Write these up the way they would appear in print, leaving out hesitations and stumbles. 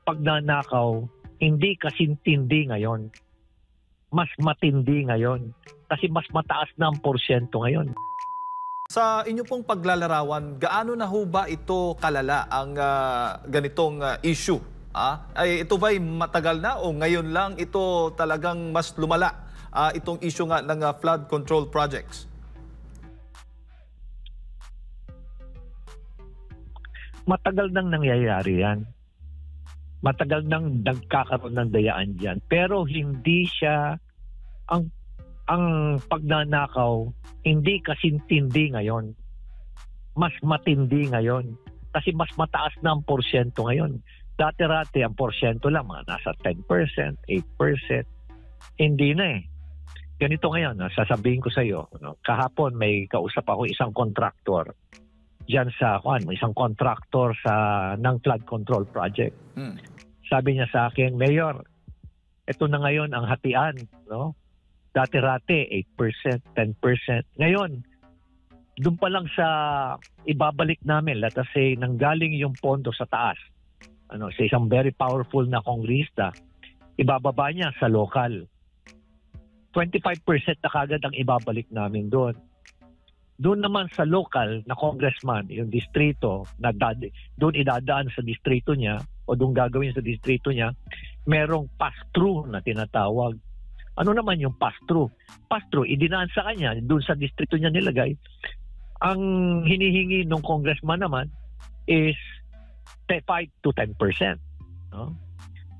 pagnanakaw hindi kasintindi ngayon. Mas matindi ngayon. Kasi mas mataas na ang porsyento ngayon. Sa inyo pong paglalarawan, gaano na ho ba ito kalala ang ganitong issue? Ay, ito ba'y matagal na o ngayon lang ito talagang mas lumala itong issue nga ng flood control projects? Matagal nang nangyayari yan. Matagal nang nagkakaroon ng dayaan dyan. Pero hindi siya, ang pagnanakaw, hindi kasintindi ngayon. Mas matindi ngayon. Kasi mas mataas na ang porsyento ngayon. Dati-rati, ang porsyento lang, mga nasa 10%, 8%. Hindi na eh. Ganito ngayon, sasabihin ko sa iyo, kahapon may kausap ako isang kontraktor diyan sa isang contractor ng flood control project. Sabi niya sa akin, Mayor, ito na ngayon ang hatian, no? Dati-rati 8%, 10%. Ngayon, doon pa lang sa ibabalik namin, let us say, nanggaling yung pondo sa taas, sa isang very powerful na kongrista, ibababa niya sa local. 25% na kagad ang ibabalik namin doon. Doon naman sa local na congressman, yung distrito, doon idadaan sa distrito niya o doon gagawin sa distrito niya, merong pass-through na tinatawag. Ano naman yung pass-through? Pass-through, idinaan sa kanya, doon sa distrito niya nilagay. Ang hinihingi ng congressman naman is 5 to 10%. No?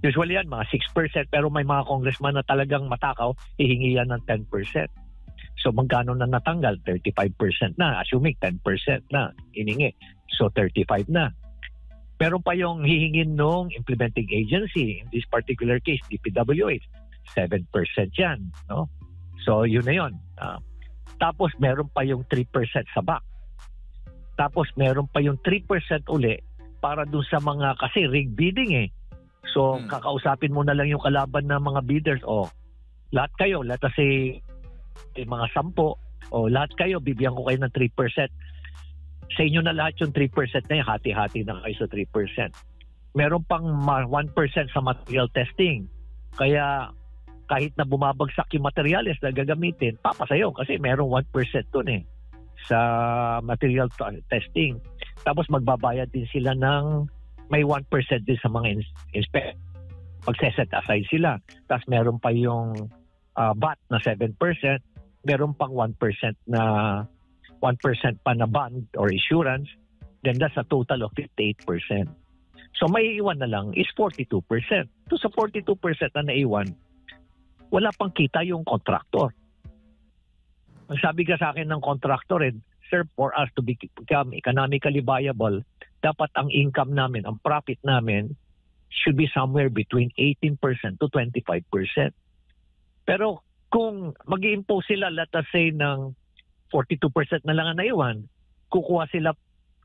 Usually yan, mga 6%, pero may mga congressman na talagang matakaw, hihingi yan ng 10%. So magkano na natanggal? 35% na. Assuming 10% na iningi. So 35 na. Pero pa yung hihingin nung implementing agency, in this particular case, DPWH, 7% yan. No? So yun na yun. Tapos meron pa yung 3% sa back. Tapos meron pa yung 3% uli para dun sa mga, kasi rig bidding eh. So kakausapin mo na lang yung kalaban ng mga bidders. O, lahat kayo, let us say, mga 10 o lahat kayo, bibigyan ko kayo ng 3%. Sa inyo na lahat yung 3% na yun, hati-hati na kayo sa 3%. Meron pang 1% sa material testing. Kaya kahit na bumabagsak yung materials na gagamitin, papasayo kasi merong 1% dun eh sa material testing. Tapos magbabayad din sila ng may 1% din sa mga inspect. Magseset aside sila. Tapos meron pa yung VAT na 7%, meron pang 1% na 1% pa na bond or insurance, then that's a total of 58%. So may iwan na lang is 42%. So sa 42% na naiwan, wala pang kita yung contractor. Ang sabi ka sa akin ng contractor, sir, for us to become economically viable, dapat ang income namin, ang profit namin, should be somewhere between 18% to 25%. Pero kung mag-i-impose sila, let us say, ng 42% na lang ang naiwan, kukuha sila,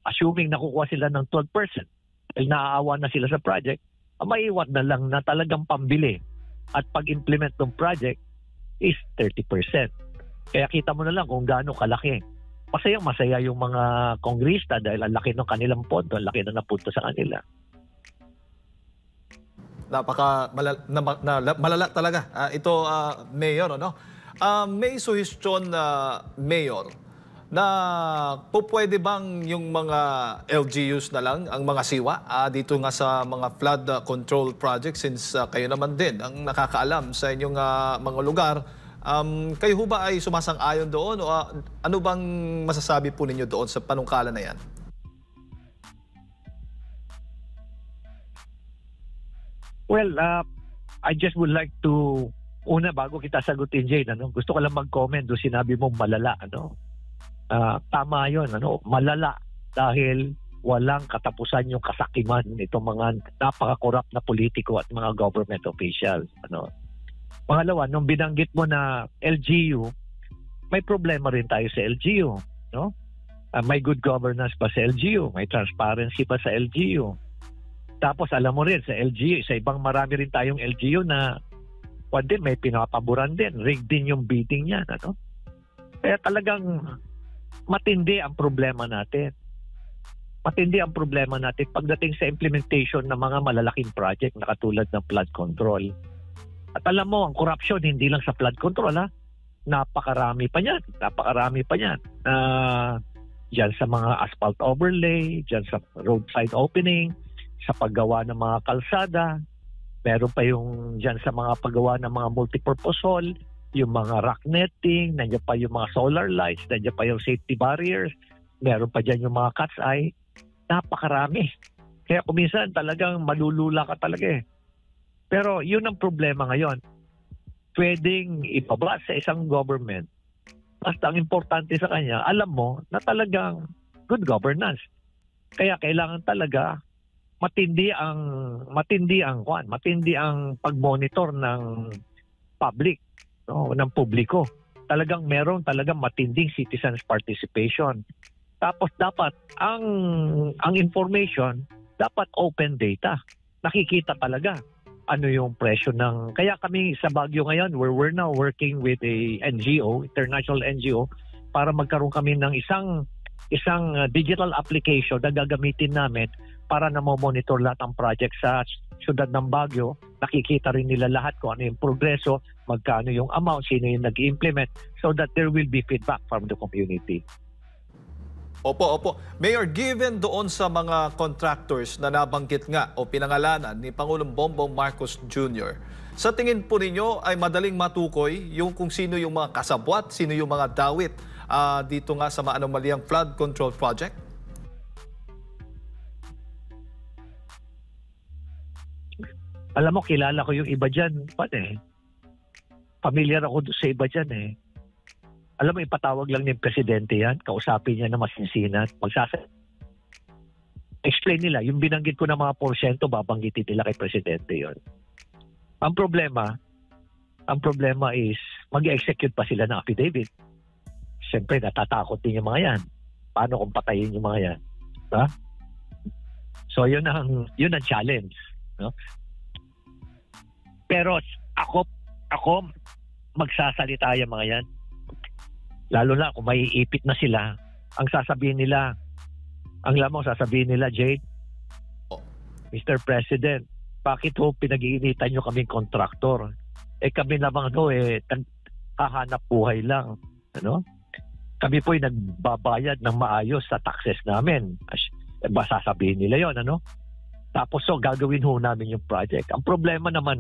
assuming nakukuha sila ng 12%, dahil naaawa na sila sa project, maiwan na lang na talagang pambili. At pag-implement ng project is 30%. Kaya kita mo na lang kung gaano kalaki. Masaya yung mga kongrista dahil ang laki ng kanilang pondo, ang laki na napunta sa kanila. Napaka malala talaga. Ito, Mayor, ano? May suhestyon na Mayor na pwede bang yung mga LGUs na lang ang mga siwa dito nga sa mga flood control projects, since kayo naman din ang nakakaalam sa inyong mga lugar. Kayo ho ba ay sumasang-ayon doon o ano bang masasabi po ninyo doon sa panungkalan na yan? Well, I just would like to, bago kita sagutin, Jane, gusto ko lang mag-comment doon sinabi mong malala. Tama yun, malala dahil walang katapusan yung kasakiman nitong mga napaka-corrupt na politiko at mga government officials. Pangalawa, nung binanggit mo na LGU, may problema rin tayo sa LGU. May good governance pa sa LGU, may transparency pa sa LGU. Tapos alam mo rin, sa LGU, sa ibang marami rin tayong LGU na may pinapaboran din, rigged din yung bidding niyan. Kaya talagang matindi ang problema natin. Matindi ang problema natin pagdating sa implementation ng mga malalaking project na katulad ng flood control. At alam mo, ang corruption hindi lang sa flood control, ha? Napakarami pa niyan. Diyan sa mga asphalt overlay, diyan sa roadside opening, sa paggawa ng mga kalsada, meron pa yung diyan sa mga paggawa ng mga multipurpose hall, yung mga rock netting, nandiyan pa yung mga solar lights, nandiyan pa yung safety barriers, meron pa diyan yung mga cat's eye. Napakarami. Kaya kuminsan talagang malulula ka talaga eh. Pero yun ang problema ngayon. Pwedeng ibaba sa isang government. Basta ang importante sa kanya, alam mo na talagang good governance. Kaya kailangan talaga matindi ang pag-monitor ng public, no, ng publiko. Talagang meron talagang matinding citizens participation. Tapos dapat ang information dapat open data. Nakikita talaga ano yung presyo ng... Kaya kami sa Baguio ngayon, we're now working with a NGO, international NGO, para magkaroon kami ng isang digital application na gagamitin namin para na monitor lahat ng project sa syudad ng Baguio. Nakikita rin nila lahat kung ano yung progreso, magkano yung amount, sino yung nag-implement, so that there will be feedback from the community. Opo. Mayor, given doon sa mga contractors na nabanggit nga o pinangalanan ni Pangulong Bongbong Marcos Jr., sa tingin po ninyo ay madaling matukoy yung kung sino yung mga kasabwat, sino yung mga dawit dito nga sa maanomaliang flood control project? Alam mo, kilala ko yung iba dyan. Familiar ako sa iba dyan eh. Alam mo, ipatawag lang ng presidente yan, kausapin niya na masinsinat, explain nila, yung binanggit ko na mga porsyento, babanggitin nila kay presidente yon. Ang problema is, mag-execute pa sila ng affidavit. Siyempre, natatakot din yung mga yan. Paano kung patayin yung mga yan? Ha? So, yun ang challenge. No? Pero ako magsasalita yung mga yan. Lalo na kung may ipit na sila, ang sasabihin nila, Jade, Mr. President, bakit ho pinag-iinitan nyo kaming kontraktor? Kami naman hahanap buhay lang. Ano? Kami po'y nagbabayad ng maayos sa taxes namin. Sasabihin nila yon, ano? Tapos gagawin ho namin yung project. Ang problema naman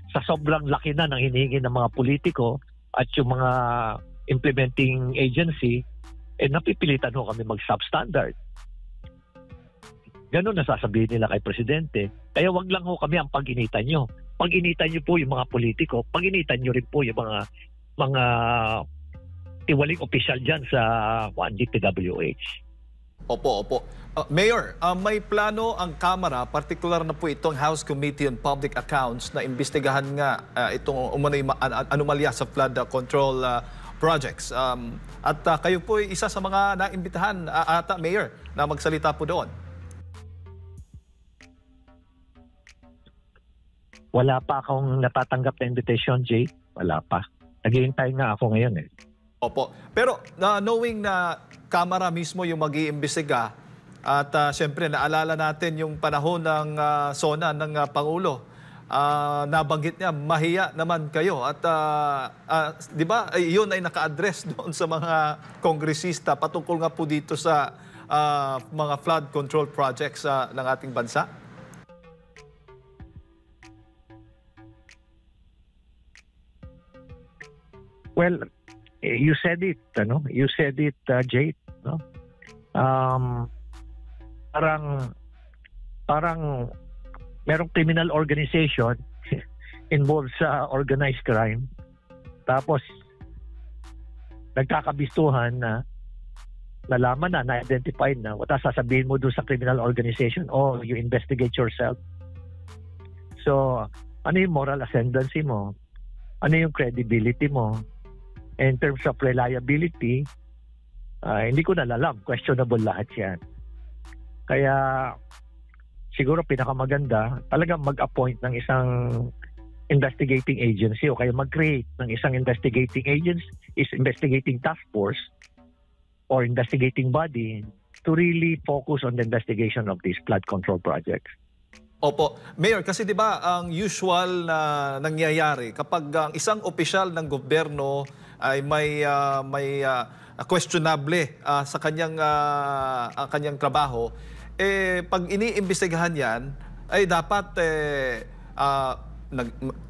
sa sobrang laki na ng hinihingi ng mga politiko at yung mga implementing agency, napipilitan kami mag-substandard. Ganun nasasabihin nila kay presidente. Kaya wag lang kami ang pag-initan nyo. Pag-initan nyo po yung mga politiko, pag-initan nyo rin po yung mga tiwaling opisyal dyan sa DPWH. Opo. Mayor, may plano ang Kamara, partikular na po itong House Committee on Public Accounts na imbestigahan nga itong anomalya sa flood control projects. At kayo po ay isa sa mga naimbitahan ata, Mayor, na magsalita po doon. Wala pa akong natatanggap na invitation, Jay. Wala pa. Naghihintay nga ako ngayon eh. Opo. Pero knowing na Kamara mismo yung mag-iimbestiga at siyempre naalala natin yung panahon ng SONA ng Pangulo, nabanggit niya, mahiya naman kayo. At di ba, yun ay naka-address doon sa mga kongresista patungkol nga po dito sa mga flood control projects ng ating bansa? Well, you said it, You said it, Jade, no? Parang merong criminal organization involved sa organized crime. Tapos nagkakabistuhan na nalaman na-identify na, what sasabihin mo doon sa criminal organization? You investigate yourself. So, ano yung moral ascendancy mo? Ano yung credibility mo? In terms of reliability, hindi ko nalalam. Questionable lahat yan. Kaya siguro pinakamaganda talagang mag-appoint ng isang investigating agency o kaya mag-create ng isang investigating task force or investigating body to really focus on the investigation of these flood control projects. Opo. Mayor, kasi 'di ba ang usual na nangyayari kapag ang isang opisyal ng gobyerno ay may questionable sa kanyang trabaho, pag iniimbestigahan 'yan ay dapat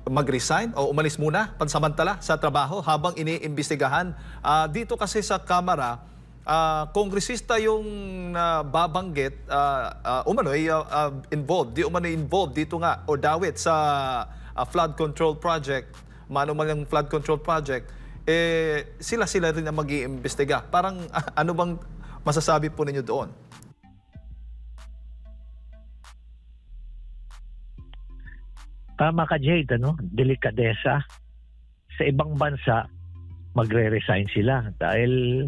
mag-resign o umalis muna pansamantala sa trabaho habang iniimbestigahan. Dito kasi sa Kamara, kongresista yung babanggit involved dito nga o dawit sa flood control project, mano man yung flood control project, sila rin ang mag-iimbestiga. Parang ano bang masasabi po ninyo doon? Tama ka, Jade, delikadesa. Sa ibang bansa, magre-resign sila dahil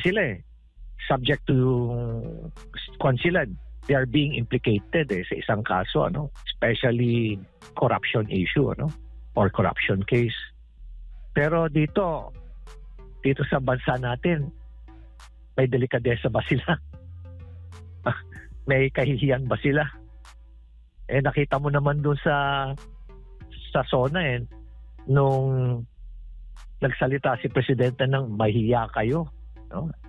sila subject to they are being implicated sa isang kaso, especially corruption issue, or corruption case. Pero dito sa bansa natin, may delikadesa ba sila? May kahihiyan ba sila? Nakita mo naman dun sa SONA nung nagsalita si Presidente ng mahiya kayo.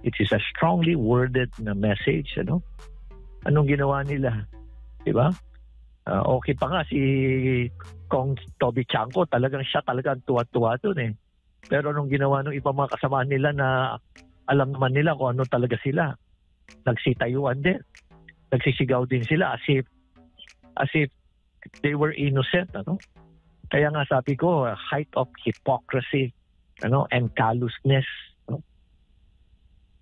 It is a strongly worded na message. Anong ginawa nila? Diba? Okay pa nga si Kong Toby Chanco, siya talagang tuwa-tuwa dun Pero anong ginawa ng ibang mga kasama nila na alam naman nila kung ano talaga sila? Nagsitayuan din. Nagsisigaw din sila as if they were innocent. Kaya nga sabi ko, height of hypocrisy and callousness.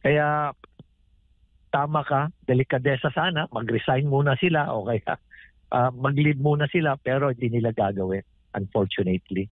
Kaya tama ka, delikadesa sana, mag-resign muna sila o kaya mag-leave muna sila pero hindi nila gagawin, unfortunately.